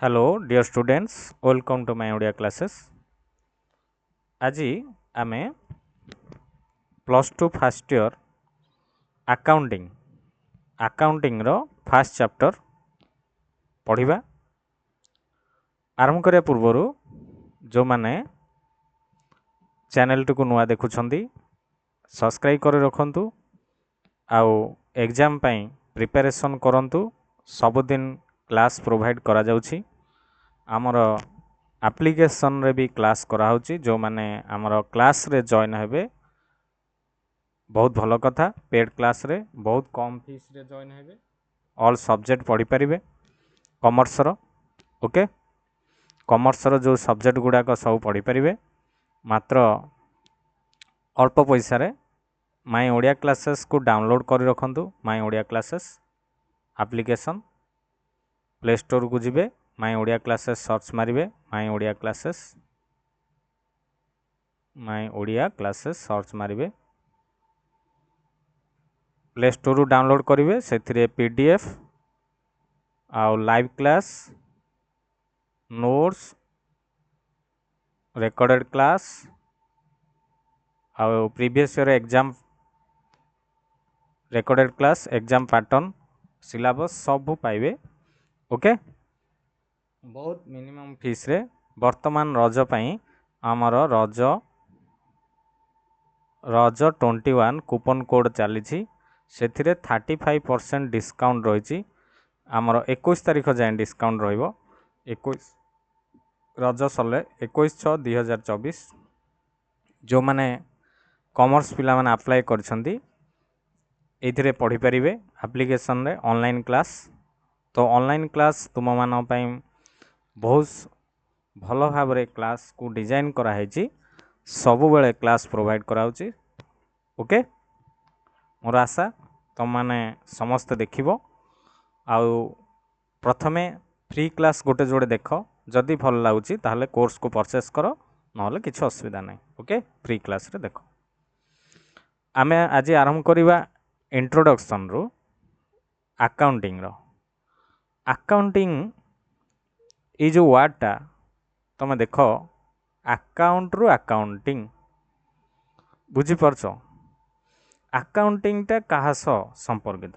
Hello, dear students. Welcome to my audio classes. ଆଜି ଆମେ +2 first year ଆକାଉଣ୍ଟିଂର first chapter ପଢ଼ିବା। ଆରମ୍ଭ କରିବା ପୂର୍ବରୁ ଯେଉଁମାନେ ଚ୍ୟାନେଲଟିକୁ ନୂଆ ଦେଖୁଛନ୍ତି ସବସ୍କ୍ରାଇବ୍ କରି ରଖନ୍ତୁ ଆଉ ଏକ୍ଜାମ୍ ପାଇଁ ପ୍ରିପାରେସନ୍ କରନ୍ତୁ। ସବୁଦିନ କ୍ଲାସ୍ ପ୍ରୋଭାଇଡ଼ କରାଯାଉଛି। ଆମର ଆପ୍ଲିକେସନରେ ବି କ୍ଲାସ୍ କରାହେଉଛି। ଯେଉଁମାନେ ଆମର କ୍ଲାସ୍ରେ ଜଏନ୍ ହେବେ ବହୁତ ଭଲ କଥା। ପେଡ୍ କ୍ଲାସ୍ରେ ବହୁତ କମ୍ ଫିସ୍ରେ ଜଏନ୍ ହେବେ। ଅଲ୍ ସବଜେକ୍ଟ ପଢ଼ିପାରିବେ କମର୍ସର। ଓକେ, କମର୍ସର ଯେଉଁ ସବଜେକ୍ଟ ଗୁଡ଼ାକ ସବୁ ପଢ଼ିପାରିବେ ମାତ୍ର ଅଳ୍ପ ପଇସାରେ। ମାଇ ଓଡ଼ିଆ କ୍ଲାସେସ୍କୁ ଡାଉନଲୋଡ଼୍ କରି ରଖନ୍ତୁ। My Odia classes application play ଷ୍ଟୋରକୁ ଯିବେ, ମାଇ ଓଡ଼ିଆ କ୍ଲାସେସ୍ ସର୍ଚ୍ଚ ମାରିବେ। ମାଇ ଓଡ଼ିଆ କ୍ଲାସେସ୍ ସର୍ଚ୍ଚ ମାରିବେ, ପ୍ଲେ ଷ୍ଟୋରରୁ ଡାଉନଲୋଡ଼୍ କରିବେ। ସେଥିରେ PDF ଆଉ live class, notes, recorded class ଆଉ previous year exam recorded class, exam pattern, syllabus ସବୁ ପାଇବେ। ଓକେ, ବହୁତ ମିନିମମ୍ ଫିସ୍ରେ। ବର୍ତ୍ତମାନ ରଜ ପାଇଁ ଆମର ରଜ 21 କୁପନ୍ କୋଡ଼୍ ଚାଲିଛି। ସେଥିରେ 35% ଡିସକାଉଣ୍ଟ ରହିଛି। ଆମର 21 ତାରିଖ ଯାଏଁ ଡିସକାଉଣ୍ଟ ରହିବ। 21 ରଜ ସରିଲେ 21/6/2024 ଯେଉଁମାନେ କମର୍ସ ପିଲାମାନେ ଆପ୍ଲାଏ କରିଛନ୍ତି ଏଇଥିରେ ପଢ଼ିପାରିବେ। ଆପ୍ଲିକେସନରେ ଅନଲାଇନ୍ କ୍ଲାସ୍, ତ ଅନଲାଇନ୍ କ୍ଲାସ୍ ତୁମମାନଙ୍କ ପାଇଁ ବହୁତ ଭଲ ଭାବରେ କ୍ଲାସ୍କୁ ଡିଜାଇନ୍ କରାହେଇଛି। ସବୁବେଳେ କ୍ଲାସ୍ ପ୍ରୋଭାଇଡ଼ କରାହେଉଛି। ଓକେ, ମୋର ଆଶା ତୁମମାନେ ସମସ୍ତେ ଦେଖିବ। ଆଉ ପ୍ରଥମେ ଫ୍ରି କ୍ଲାସ୍ ଗୋଟେ ଯୋଡ଼େ ଦେଖ। ଯଦି ଭଲ ଲାଗୁଛି ତାହେଲେ କୋର୍ସକୁ ପରଚେସ୍ କର, ନହେଲେ କିଛି ଅସୁବିଧା ନାହିଁ। ଓକେ, ଫ୍ରି କ୍ଲାସ୍ରେ ଦେଖ। ଆମେ ଆଜି ଆରମ୍ଭ କରିବା ଇଣ୍ଟ୍ରୋଡକ୍ସନ୍ରୁ ଆକାଉଣ୍ଟିଂର। ଆକାଉଣ୍ଟିଂ ଏଇ ଯେଉଁ ୱାର୍ଡ଼ଟା ତୁମେ ଦେଖ, ଆକାଉଣ୍ଟରୁ ଆକାଉଣ୍ଟିଂ, ବୁଝିପାରୁଛ? ଆକାଉଣ୍ଟିଂଟା କାହା ସହ ସମ୍ପର୍କିତ?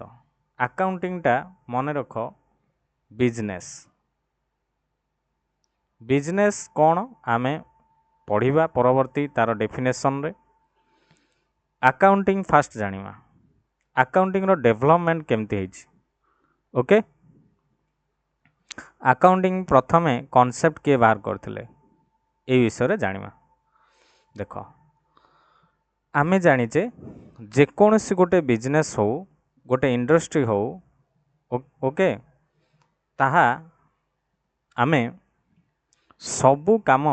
ଆକାଉଣ୍ଟିଂଟା ମନେ ରଖ ବିଜନେସ୍ କ'ଣ ଆମେ ପଢ଼ିବା ପରବର୍ତ୍ତୀ ତା'ର ଡେଫିନେସନ୍ରେ। ଆକାଉଣ୍ଟିଂ ଫାଷ୍ଟ ଜାଣିବା, ଆକାଉଣ୍ଟିଂର ଡେଭଲପମେଣ୍ଟ କେମିତି ହେଇଛି। ଓକେ, ଆକାଉଣ୍ଟିଂ ପ୍ରଥମେ କନସେପ୍ଟ କିଏ ବାହାର କରିଥିଲେ এই ବିଷୟରେ ଜାଣିବା। ଦେଖ, ଆମେ ଜାଣିଛେ ଯେକୌଣସି ଗୋଟେ ବିଜନେସ୍ ହଉ, ଗୋଟେ ଇଣ୍ଡଷ୍ଟ୍ରି ହଉ, ଓକେ, ତାହା ଆମେ ସବୁ କାମ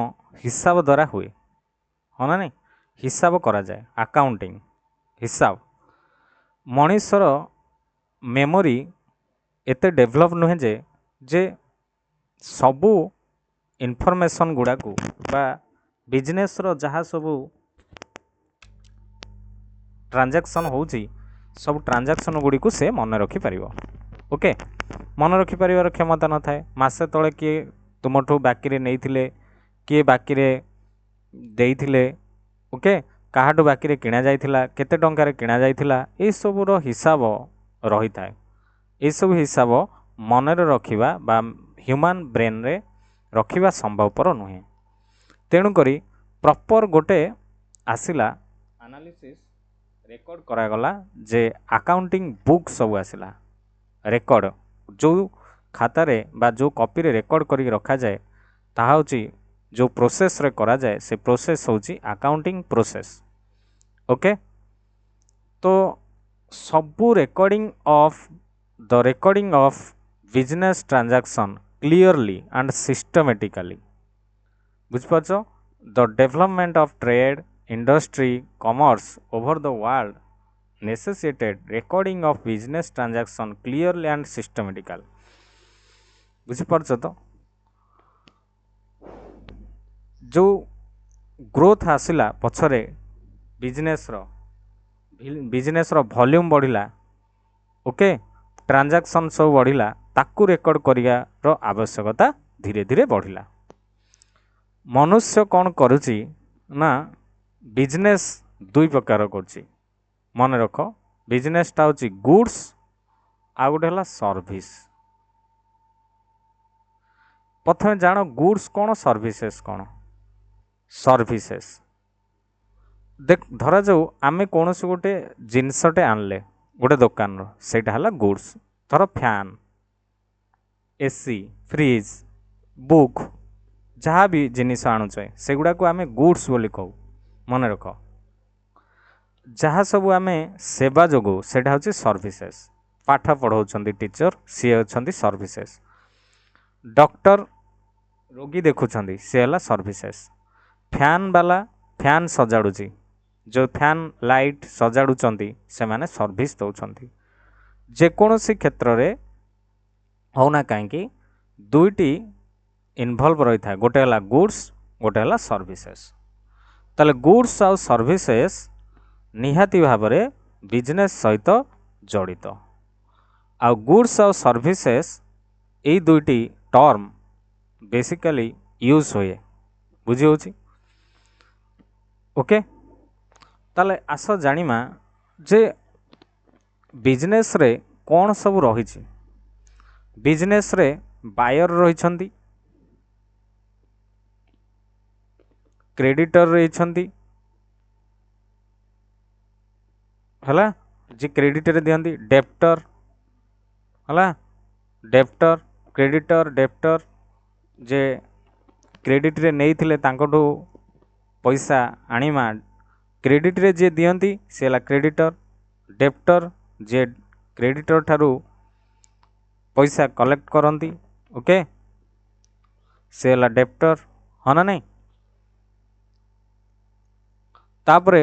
ହିସାବ ଦ୍ୱାରା ହୁଏ, ହଁ ନା ନାହିଁ? ହିସାବ କରାଯାଏ। ଆକାଉଣ୍ଟିଂ ହିସାବ। ମଣିଷର ମେମୋରି ଏତେ ଡେଭଲପ୍ ନୁହେଁ ଯେ ସବୁ ଇନଫର୍ମେସନ୍ ଗୁଡ଼ାକୁ ବା ବିଜନେସ୍ର ଯାହା ସବୁ ଟ୍ରାଞ୍ଜାକ୍ସନ୍ ହେଉଛି ସବୁ ଟ୍ରାଞ୍ଜାକ୍ସନ୍ ଗୁଡ଼ିକୁ ସେ ମନେ ରଖିପାରିବ। ଓକେ, ମନେ ରଖିପାରିବାର କ୍ଷମତା ନଥାଏ। ମାସେ ତଳେ କିଏ ତୁମଠୁ ବାକିରେ ନେଇଥିଲେ, କିଏ ବାକିରେ ଦେଇଥିଲେ, ଓକେ, କାହାଠୁ ବାକିରେ କିଣାଯାଇଥିଲା, କେତେ ଟଙ୍କାରେ କିଣାଯାଇଥିଲା, ଏସବୁର ହିସାବ ରହିଥାଏ। ଏସବୁ ହିସାବ ମନରେ ରଖିବା ବା ହ୍ୟୁମାନ୍ ବ୍ରେନ୍ରେ ରଖିବା ସମ୍ଭବପର ନୁହେଁ। ତେଣୁକରି ପ୍ରପର୍ ଗୋଟେ ଆସିଲା ଆନାଲିସିସ୍, ରେକର୍ଡ଼ କରାଗଲା ଯେ ଆକାଉଣ୍ଟିଂ ବୁକ୍ ସବୁ ଆସିଲା। ରେକର୍ଡ଼ ଯେଉଁ ଖାତାରେ ବା ଯେଉଁ କପିରେ ରେକର୍ଡ଼ କରିକି ରଖାଯାଏ ତାହା ହେଉଛି ଯେଉଁ ପ୍ରୋସେସ୍ରେ କରାଯାଏ, ସେ ପ୍ରୋସେସ୍ ହେଉଛି ଆକାଉଣ୍ଟିଂ ପ୍ରୋସେସ୍। ଓକେ, ତ ସବୁ recording of business transaction clearly and systematically, ବୁଝିପାରୁଛ? The development of trade, industry, commerce over the world necessitated recording of business transaction clearly and systematical. ବୁଝିପାରୁଛ ତ? ଯେଉଁ ଗ୍ରୋଥ ଆସିଲା ପଛରେ ବିଜନେସ୍ର ଭଲ୍ୟୁମ୍ ବଢ଼ିଲା, ଓକେ, ଟ୍ରାଞ୍ଜାକ୍ସନ୍ ସବୁ ବଢ଼ିଲା, ତାକୁ ରେକର୍ଡ଼ କରିବାର ଆବଶ୍ୟକତା ଧୀରେ ଧୀରେ ବଢ଼ିଲା। ମନୁଷ୍ୟ କ'ଣ କରୁଛି ନା ବିଜନେସ୍ ଦୁଇ ପ୍ରକାର କରୁଛି। ମନେ ରଖ, ବିଜନେସଟା ହେଉଛି ଗୁଡ୍ସ, ଆଉ ଗୋଟେ ହେଲା ସର୍ଭିସ୍। ପ୍ରଥମେ ଜାଣ ଗୁଡ୍ସ କ'ଣ, ସର୍ଭିସେସ୍ କ'ଣ। ସର୍ଭିସେସ୍ ଦେଖ, ଧରାଯାଉ ଆମେ କୌଣସି ଗୋଟେ ଜିନିଷଟେ ଆଣିଲେ ଗୋଟେ ଦୋକାନର, ସେଇଟା ହେଲା ଗୁଡ୍ସ। ଧର ଫ୍ୟାନ୍, ଏସି, ଫ୍ରିଜ୍, ବୁକ୍, ଯାହା ବି ଜିନିଷ ଆଣୁଛେ ସେଗୁଡ଼ାକୁ ଆମେ ଗୁଡ୍ସ ବୋଲି କହୁ। ମନେ ରଖ, ଯାହା ସବୁ ଆମେ ସେବା ଯୋଗଉ ସେଇଟା ହେଉଛି ସର୍ଭିସେସ୍। ପାଠ ପଢ଼ାଉଛନ୍ତି ଟିଚର, ସିଏ ଅଛନ୍ତି ସର୍ଭିସେସ୍। ଡକ୍ଟର ରୋଗୀ ଦେଖୁଛନ୍ତି, ସିଏ ହେଲା ସର୍ଭିସେସ୍। ଫ୍ୟାନ୍ ବାଲା ଫ୍ୟାନ୍ ସଜାଡ଼ୁଛି, ଯେଉଁ ଫ୍ୟାନ୍ ଲାଇଟ୍ ସଜାଡ଼ୁଛନ୍ତି ସେମାନେ ସର୍ଭିସ୍ ଦେଉଛନ୍ତି। ଯେକୌଣସି କ୍ଷେତ୍ରରେ ହେଉନା କାହିଁକି ଦୁଇଟି ଇନଭଲ୍ଭ ରହିଥାଏ, ଗୋଟେ ହେଲା ଗୁଡ୍ସ, ଗୋଟେ ହେଲା ସର୍ଭିସେସ୍। ତାହେଲେ ଗୁଡ୍ସ ଆଉ ସର୍ଭିସେସ୍ ନିହାତି ଭାବରେ ବିଜନେସ୍ ସହିତ ଜଡ଼ିତ। ଆଉ ଗୁଡ୍ସ ଆଉ ସର୍ଭିସେସ୍ ଏଇ ଦୁଇଟି ଟର୍ମ ବେସିକାଲି ୟୁଜ୍ ହୁଏ। ବୁଝି ହେଉଛି? ଓକେ, ତାହେଲେ ଆସ ଜାଣିବା ଯେ ବିଜନେସ୍ରେ କ'ଣ ସବୁ ରହିଛି। ବିଜନେସ୍ରେ ବାୟର ରହିଛନ୍ତି, କ୍ରେଡିଟର ରହିଛନ୍ତି, ହେଲା, ଯେ କ୍ରେଡିଟରେ ଦିଅନ୍ତି, ଡେପ୍ଟର, ହେଲା, ଡେପ୍ଟର, କ୍ରେଡିଟର, ଡେପ୍ଟର ଯେ କ୍ରେଡିଟରେ ନେଇଥିଲେ ତାଙ୍କଠୁ ପଇସା ଆଣିମା, କ୍ରେଡିଟରେ ଯିଏ ଦିଅନ୍ତି ସେ ହେଲା କ୍ରେଡିଟର। ଡେପ୍ଟର ଯିଏ କ୍ରେଡିଟର ଠାରୁ ପଇସା କଲେକ୍ଟ କରନ୍ତି, ଓକେ, ସେ ହେଲା ଡେପ୍ଟର। ହଁ ନା ନାହିଁ? ତାପରେ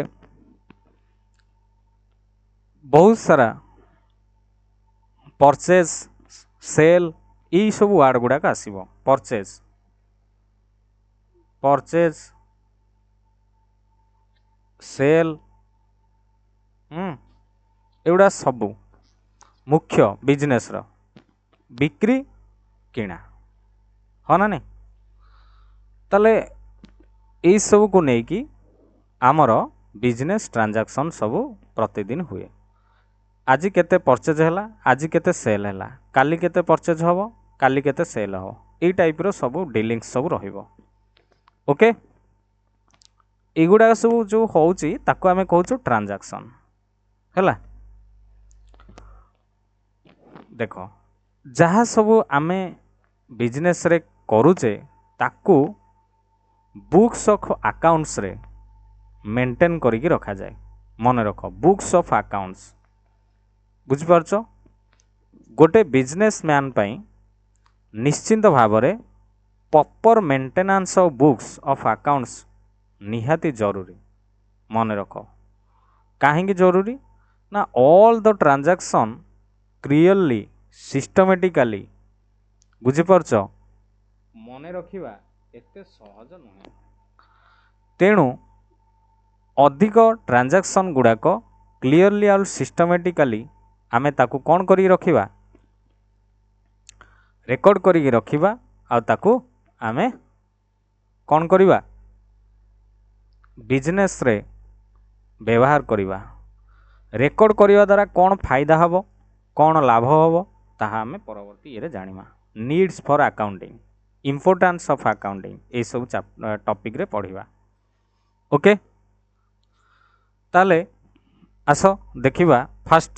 ବହୁତ ସାରା ପରଚେଜ, ସେଲ୍, ଏଇ ସବୁ ୱାର୍ଡ ଗୁଡ଼ାକ ଆସିବ। ପରଚେଜ, ପରଚେଜ, ସେଲ୍, ଏଗୁଡ଼ା ସବୁ ମୁଖ୍ୟ ବିଜନେସ୍ର ବିକ୍ରି କିଣା। ହଁ ନା ନାହିଁ? ତାହେଲେ ଏଇସବୁକୁ ନେଇକି ଆମର ବିଜନେସ୍ ଟ୍ରାଞ୍ଜାକ୍ସନ୍ ସବୁ ପ୍ରତିଦିନ ହୁଏ। ଆଜି କେତେ ପରଚେଜ ହେଲା, ଆଜି କେତେ ସେଲ୍ ହେଲା, କାଲି କେତେ ପରଚେଜ ହେବ, କାଲି କେତେ ସେଲ୍ ହେବ, ଏଇ ଟାଇପ୍ର ସବୁ ଡିଲିଙ୍ଗସ୍ ସବୁ ରହିବ। ଓକେ, ଏଗୁଡ଼ାକ ସବୁ ଯେଉଁ ହେଉଛି ତାକୁ ଆମେ କହୁଛୁ ଟ୍ରାଞ୍ଜାକ୍ସନ୍। ହେଲା, ଦେଖ, ଯାହା ସବୁ ଆମେ ବିଜନେସ୍ରେ କରୁଛେ ତାକୁ ବୁକ୍ସ ଅଫ୍ ଆକାଉଣ୍ଟସରେ ମେଣ୍ଟେନ୍ କରିକି ରଖାଯାଏ। ମନେ ରଖ, ବୁକ୍ସ ଅଫ୍ ଆକାଉଣ୍ଟସ୍। ବୁଝିପାରୁଛ? ଗୋଟେ ବିଜନେସ୍ ମ୍ୟାନ୍ ପାଇଁ ନିଶ୍ଚିନ୍ତ ଭାବରେ proper maintenance of books of accounts ନିହାତି ଜରୁରୀ। ମନେ ରଖ, କାହିଁକି ଜରୁରୀ ନା ଅଲ୍ ଦ ଟ୍ରାଞ୍ଜାକ୍ସନ୍ କ୍ଲିୟରଲି, ସିଷ୍ଟମେଟିକାଲି, ବୁଝିପାରୁଛ, ମନେ ରଖିବା ଏତେ ସହଜ ନୁହେଁ। ତେଣୁ ଅଧିକ ଟ୍ରାଞ୍ଜାକ୍ସନ୍ ଗୁଡ଼ାକ କ୍ଲିୟରଲି ଆଉ ସିଷ୍ଟମେଟିକାଲି ଆମେ ତାକୁ କ'ଣ କରିକି ରଖିବା, ରେକର୍ଡ଼ କରିକି ରଖିବା, ଆଉ ତାକୁ ଆମେ କ'ଣ କରିବା, ବିଜନେସ୍ରେ ବ୍ୟବହାର କରିବା। ରେକର୍ଡ଼ କରିବା ଦ୍ୱାରା କ'ଣ ଫାଇଦା ହେବ, କ'ଣ ଲାଭ ହେବ, ତାହା ଆମେ ପରବର୍ତ୍ତୀ ଇଏରେ ଜାଣିବା। Needs for accounting, importance of accounting, ଏଇସବୁ ଟପିକ୍ରେ ପଢ଼ିବା। ଓକେ, ତାହେଲେ ଆସ ଦେଖିବା ଫାଷ୍ଟ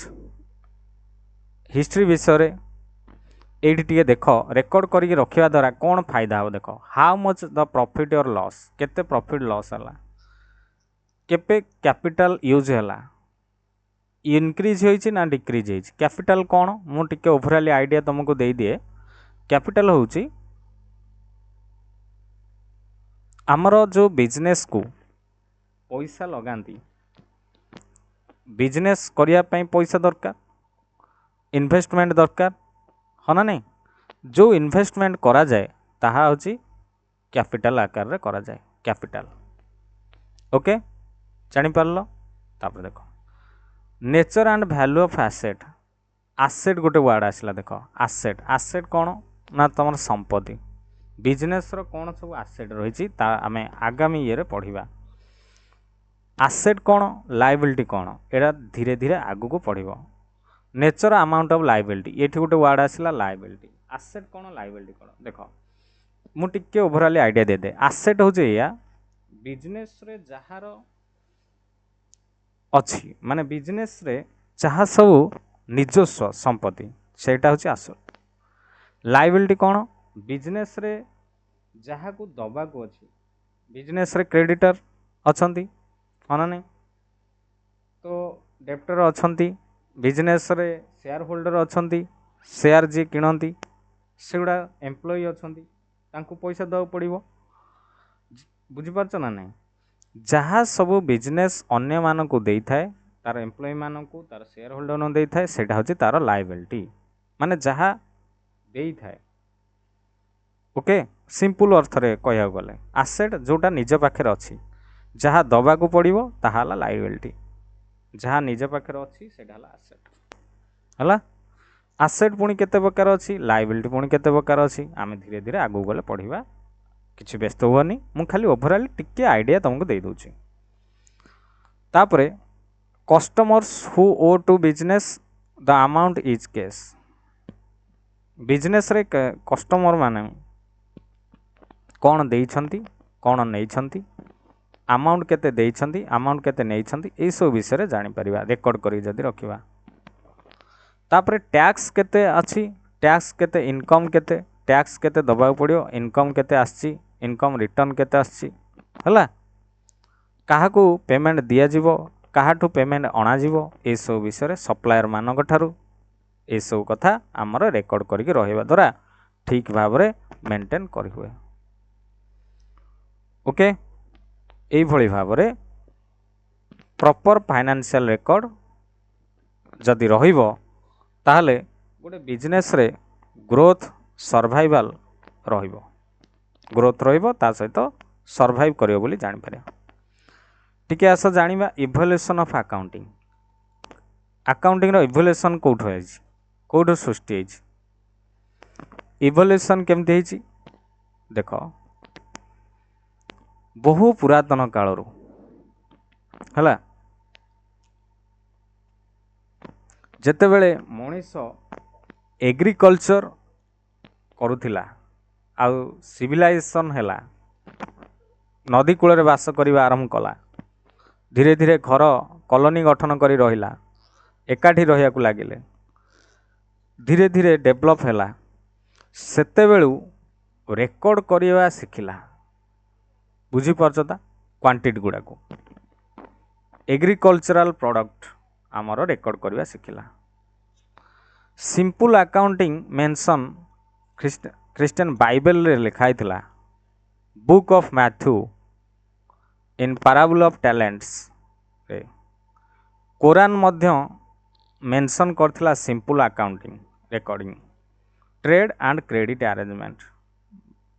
ହିଷ୍ଟ୍ରି ବିଷୟରେ। ଏଇଠି ଟିକେ ଦେଖ, ରେକର୍ଡ଼ କରିକି ରଖିବା ଦ୍ୱାରା କ'ଣ ଫାଇଦା ହେବ ଦେଖ। ହାଉ ମଚ୍ ଦ ପ୍ରଫିଟ୍ ଅର୍ ଲସ୍, କେତେ ପ୍ରଫିଟ୍ ଲସ୍ ହେଲା, କେବେ କ୍ୟାପିଟାଲ ୟୁଜ୍ ହେଲା, ଇନକ୍ରିଜ୍ ହୋଇଛି ନା ଡିକ୍ରିଜ୍ ହେଇଛି। କ୍ୟାପିଟାଲ କ'ଣ, ମୁଁ ଟିକେ ଓଭରାଲି ଆଇଡ଼ିଆ ତୁମକୁ ଦେଇଦିଏ। କ୍ୟାପିଟାଲ ହେଉଛି ଆମର ଯେଉଁ ବିଜନେସ୍କୁ ପଇସା ଲଗାନ୍ତି, ବିଜନେସ୍ କରିବା ପାଇଁ ପଇସା ଦରକାର, ଇନଭେଷ୍ଟମେଣ୍ଟ ଦରକାର, ହଁ ନା ନାହିଁ? ଯେଉଁ ଇନଭେଷ୍ଟମେଣ୍ଟ କରାଯାଏ ତାହା ହେଉଛି କ୍ୟାପିଟାଲ ଆକାରରେ କରାଯାଏ, କ୍ୟାପିଟାଲ। ଓକେ, ଜାଣିପାରିଲ? ତାପରେ ଦେଖ, nature and value of asset. Asset ଗୋଟେ ୱାର୍ଡ଼ ଆସିଲା, ଦେଖ, ଆସେଟ୍। ଆସେଟ୍ କ'ଣ ନା ତୁମର ସମ୍ପତ୍ତି। बिजनेस कौन सब आसेट रही आम आगामी ये पढ़ा आसेट कौन लाइबिलिटी कौन एटा धीरे धीरे आगु को पढ़ नेचर अमाउंट ऑफ लाइबिलिटी ये गोटे वर्ड आसला लाइबिलिटी आसेट कौन लाइबिलिटी कौन देख मुझे ओभरऑल आइडिया देदे आसेट हूँ या बिजनेस रे जहार अच्छी माने बिजनेस रे जहाँ सब निजस्व संपत्ति सेटा हूँ आसेट लाइबिलिटी कौन बिजनेस रे जहाँ को दबा को अच्छी बिजनेस रे क्रेडिटर अच्छी हाँ ना नहीं तो डेप्टर अच्छी बिजनेस रे शेयर होल्डर अच्छी शेयर जी किणती से गुड़ा एम्प्लॉय अच्छी पैसा देवा पड़ो बुझीपार ना नहीं जहाँ सब बिजनेस अन्य मानक दे थाए तार एम्प्लॉय मानक तार शेयर होल्डर दे थाए सेटा हूँ तार लाइबिलिटी माने जहाँ दे थाए ओके सिंपल अर्थ रे कह गले आसेट जोटा निज पाखे अच्छी जहाँ दबा को पड़ो ताहा लाइबिलिटी जहाँ निज पाखे अच्छी से आसेट है आसेट पुणी केते प्रकार अच्छी लाइबिलिटी पुणी केते प्रकार अच्छी आम धीरे धीरे आगू गले पढ़ा किसी व्यस्त हुअनी मु खाली ओभरऑल टिके आइडिया तुमको दे दूची तापरे कस्टमर्स हु ओ टू business the amount is case business रे कस्टमर माने कौन देइछंती कौन नैछंती अमाउंट केते देइछंती अमाउंट केते नैछंती ए सब विषय जानि परिबा रेकॉर्ड करी जदी रखिबा तापरे टैक्स केते अछि टैक्स केते इनकम केते टैक्स केते दबाव पड़ियो इनकम केते आछि इनकम रिटर्न केते आछि हला काहाकू पेमेंट दिया जीवो काहाठू पेमेंट अणा जीवो ए सब विषय सप्लायर मानक ठारू ए सब कथा हमर रेकॉर्ड करिक रहिबा द्वारा ठीक भाबरे मेंटेन करि हुए ओके एई भली भाबरे प्रॉपर फाइनेंशियल रेकॉर्ड जदि रहिबो ताहले गोटे बिजनेस रे ग्रोथ सर्वाइवल रहिबो ग्रोथ रहिबो ता सहित सर्वाइव करियो बोली जानि पारे टिके आस जानिबा इवोल्यूशन ऑफ अकाउंटिंग अकाउंटिंग रो इवोल्यूशन कोठ होइछि कोठ सृष्टि होइछि इवोल्यूशन केमति होइछि देखो बहु पुरातन कालरू हला जेतेबेले मनीष एग्रीकल्चर करुथिला आउ सिविलाइजेशन हैला नदी कूल बास करने आरंभ कला धीरे धीरे घर कॉलोनी गठन करी रहिला एकाठी रहिया को लागिले धीरे धीरे डेवलप हैला सेतेबेलू रेकॉर्ड करिया शिखिला बुझी पारछता क्वांटिटी गुडा को एग्रीकल्चरल प्रोडक्ट आमर रेकॉर्ड करिया शिखिला simple accounting mention Christian Bible रे लिखाई थिला book of Matthew in parable of talents रे कोरान मध्य मेंशन करथिला simple accounting recording trade and credit arrangement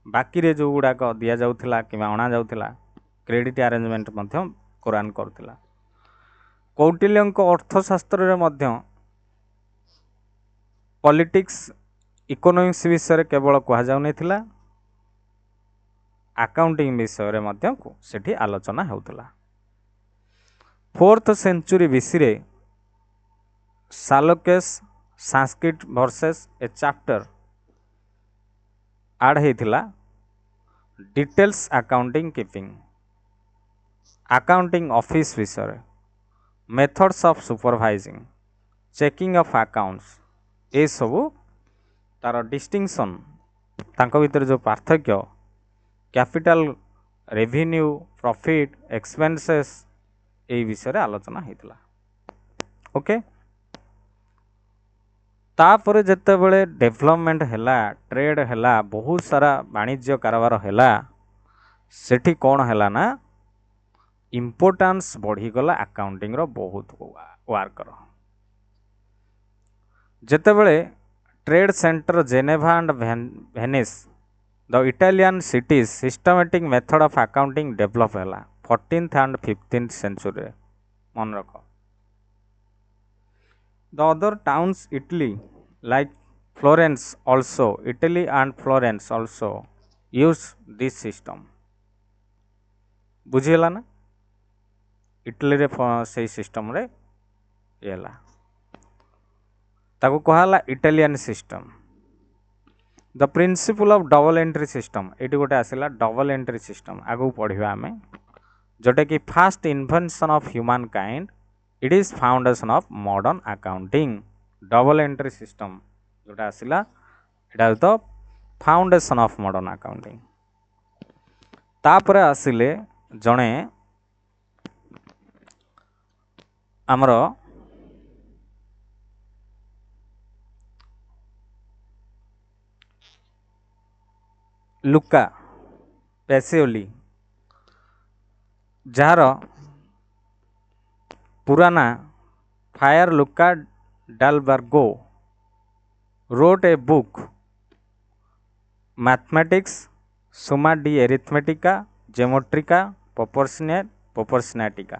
बाकी रे जो गुड़ाक दि जाउथिला कि अणा जाउथिला क्रेडिट अरेंजमेंट मध्य कोरान करथिला कौटिल्यंक अर्थशास्त्र रे मध्य पॉलिटिक्स इकोनॉमिक्स विषय केवल कह जाउ नथिला अकाउंटिंग विषय रे मध्य सेठी आलोचना होउथिला 4th सेंचुरी बीसी रे सालोकेस संस्कृत वर्सेस ए चैप्टर ऐड हेतिला details accounting keeping accounting office विषय methods of supervising checking of accounts ए सबू तार डिस्टिंक्शन तांको भीतर जो पार्थक्य कैपिटल रेवेन्यू प्रॉफिट एक्सपेंसेस ए विषय रे आलोचना हेतिला ओके तापर जेते बेले डेवलपमेंट हैला ट्रेड हैला बहुत सारा वाणिज्य कारोबार हैला सेठी कौन हैला ना इम्पोर्टेंस बढ़ी गला अकाउंटिंग रो बहुत वर्कर जेते बेले trade centre Geneva and Venice the Italian cities systematic method of accounting develop हैला 14th एंड 15th सेंचुरी मन रख the other towns Italy like Florence also Italy and Florence also use this system बुझीगला ना Italy रे से system रे ये ताको कहला Italian system the principle of double entry system ये गोटे आसला डबल एंट्री सिस्टम आगू पढ़ा आम जोटा कि fast invention of human kind it is foundation of modern accounting double entry system जोटा आसला it the foundation of modern accounting तापर आसिले जड़े आमर लुका पेसियोली जार पुराना फायर Luca Dal Borgo wrote a book mathematics summa di arithmetica geometrica proportionatica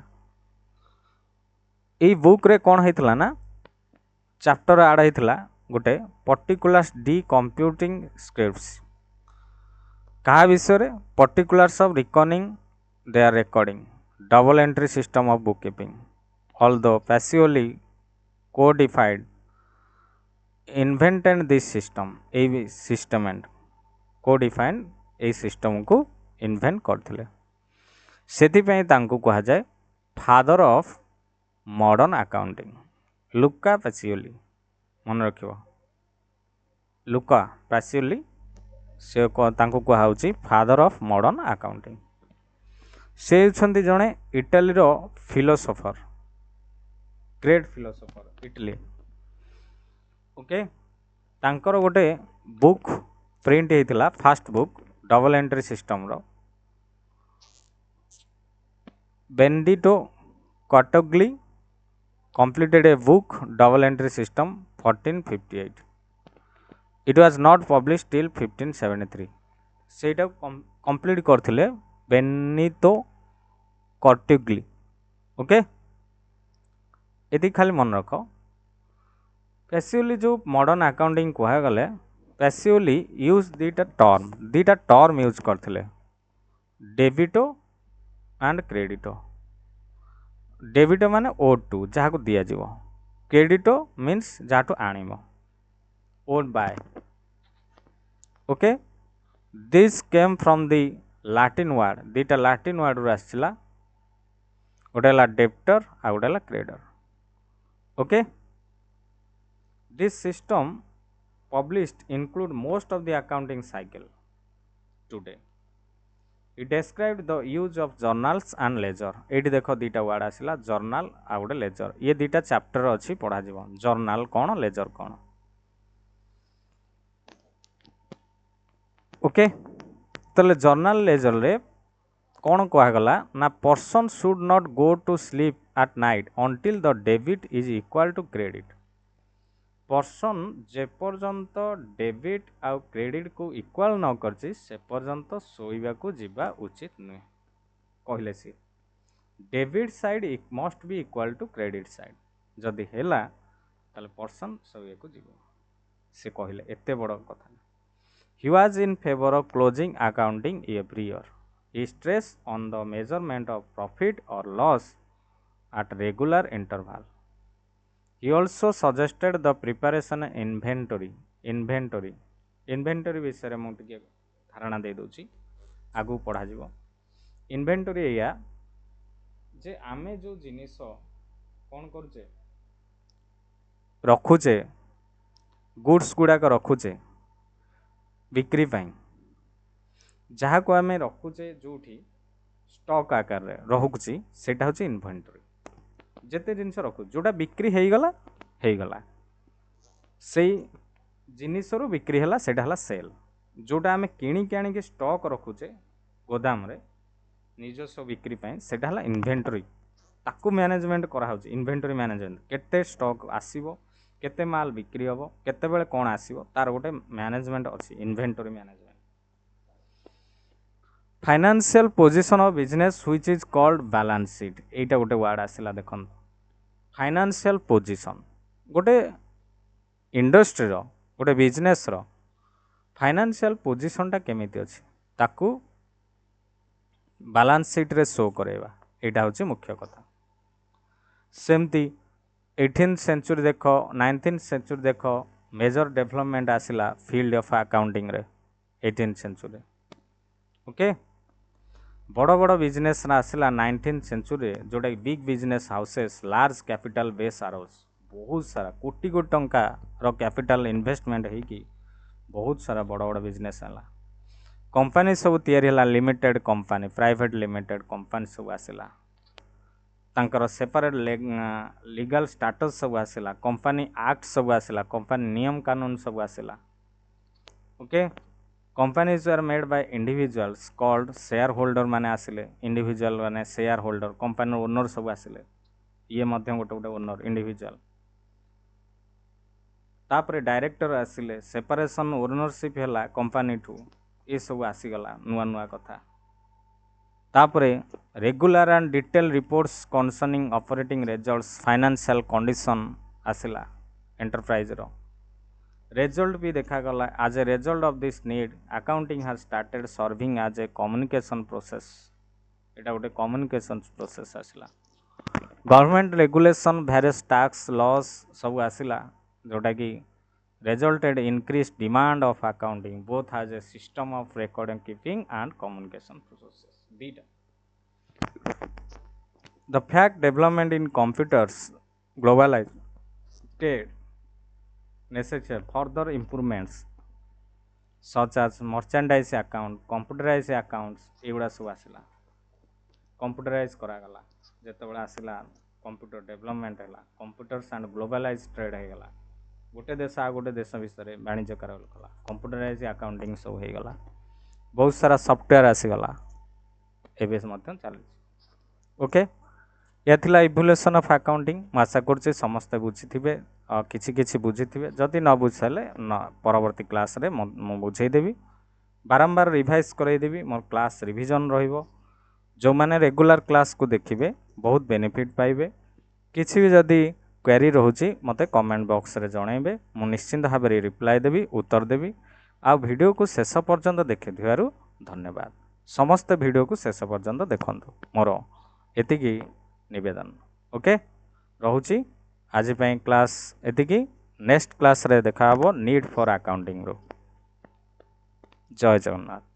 এই बुक रे कौन होता ना चैप्टर आड होता गोटे पर्टिकुलर्स डी कंप्यूटिंग स्क्रिप्ट्स क्या विषय particulars of recording they are recording double entry system of book keeping although Pacioli codified invented this system a system and codified a system को इन्वेंट करथिले सेथिपई तांको कहा जाए father of modern accounting Luca Pacioli मन रखियो लुका Pacioli से तांको कहा होची फादर ऑफ मॉडर्न अकाउंटिंग से होछंती जणे इटाली रो philosopher great philosopher Italy okay तांकर गोटे बुक प्रिंट होता fast book double entry system रो Benedetto Cotrugli completed a book double entry system 1458 it was not published till 1573 सेटा कंप्लीट करथिले बेनितो कटोग्ली ओके यदि खाली मन रख पैसिवली जो मॉडर्न अकाउंटिंग कहा गले पैसिवली यूज दीटा टर्म यूज करथिले डेबिटो एंड क्रेडिटो डेबिट माने ओड टू जहाँ को दिया जीवो क्रेडिटो मीन्स जहाँ टू आनिबो owed by okay this came from the Latin word दीटा लैटिन वर्ड रू आसला गोटे ला डेब्टर आ गोटे ला creditor okay this system published include most of the accounting cycle today it describe the use of journals and ledger ये देख दीटा वर्ड आसला जर्नल आ गोटे लेजर ये दीटा चैप्टर अच्छी पढ़ा जीव जर्नल कौन लेजर कौन ओके तो जर्नल लेजर रे कौन कहगला ना person should not go to sleep at night until the debit is equal to credit person जे पर्यंत डेबिट आउ क्रेडिट को इक्वल न करछि से पर्यंत सोइबा को जीवा उचित नुहे कहले सी debit side must be equal to credit side जदि हेला ताले पर्सन सोइबा को जीव से कहले एते बड़ कथा he was in favour of closing accounting every year he stress on the measurement of profit और loss at regular interval He also suggested the preparation inventory विषय में टिके धारणा दे दोची आगु पढ़ा जीवो इन्वेंटरी या जे आमे जो जिनिस कौन करुचे रखुचे गुड्स गुड़ाक रखुचे बिक्री पाई जहाँ को आमे रखुचे जोठी स्टॉक आकार रे रहुची सेटा होची इन्वेंटरी जेते जिनस रखु जोटा बिक्री गला से जिनिस रो बिक्री हला सेटा हला सेल जोटा आमे किणी के आनी के स्टॉक रखुचे गोदाम रे निजस्व बिक्री पाई सेटा हला इन्वेंटरी ताकू मैनेजमेंट करा होची इन्वेंटरी मैनेजमेंट केते स्टॉक आसीबो केते माल बिक्री हबो केते बेले कोन आसीबो तार गोटे मैनेजमेंट अछि inventory management financial position of business which is called balance sheet एटा गोटे वर्ड आसिला देखन फाइनेंशियल पोजीशन गोटे इंडस्ट्री रो गोटे बिजनेस रो फाइनेंशियल पोजीशन टा केमिति अछि ताकू बालांस शीट रे शो करेवा एटा होची मुख्य कथा। सेमती 18th सेंचुरी देख 19th सेंचुरी देख मेजर डेवलपमेंट आसिला फील्ड ऑफ अकाउंटिंग रे 18th सेंचुरी। ओके बड़ बड़ बिजनेस आसिला 19th सेंचुरी जोटा big business houses large capital base आरोस बहुत सारा कोटी कोटी टंका रो कैपिटल इन्वेस्टमेंट होगी बहुत सारा बड़ बड़ बिजनेस है। कंपनी सब तैयारी है limited company private limited company सब आसिला तांकर सेपरेट लीगल स्टेटस सब आसिला कंपनी एक्ट सब आसिला कंपनी नियम कानून सब आसिला। Okay companies are made by individuals called share holder माने आसिले इंडिविजुअल माने शेयर होल्डर कंपनी ओनर सब आसिले ये मध्यम गोटे गोटे ओनर इंडिविजुअल। तापरे डायरेक्टर आसिले सेपरेशन ओनरशिप है कंपनी ठू ये सब आसीगला नुआ नुआ कथा। तापरे regular and detail reports concerning operating results financial condition आसिला एंटरप्राइज रो रिजल्ट भी देखा गला as a result of this need accounting has started serving as a communication process एटा गोटे कम्युनिकेशन प्रोसेस आसिला। Government regulation various tax laws सब आसिला जोटा कि resulted increased demand of accounting both as a system of record and keeping and communication processes data. The fact development in computers globalized state necessary further improvements such as merchandise account computerized accounts एगुड़ा सब आसिला computerise करागला जिते आसिला computer development है computers and globalise trade हो गला गोटे देश आ गोटे देश विषय वाणिज्य कला कंप्यूटराइज अकाउंटिंग सब हो गला बहुत सारा सॉफ्टवेयर आसीगला एवं चली। ओके या थिला इवोल्यूशन ऑफ अकाउंटिंग आशा कर समस्ते बुझी किछि किछि बुझी जदि न बुझाले परवर्ती क्लास रे मु बुझेदेवी बारंबार रिवाइज करदेवी मोर क्लास रिविजन रहिबो जो माने रेगुलर क्लास को देखिबे बहुत बेनिफिट पाइबे। किछि भी जदि क्वेरी रोचे मते कमेंट बॉक्स रे जणाइबे मु निश्चिंत भाव में रिप्लाई देवी उत्तर देवी। आ वीडियो को शेष पर्यंत देखिथिबारु धन्यवाद। समस्त वीडियो को शेष पर्यंत देखंतु मोर एतिकी निवेदन। ओके रहुची आज पई क्लास एतिकी नेक्स्ट क्लास रे देखा हबो नीड फॉर अकाउंटिंग रो। जय जगन्नाथ।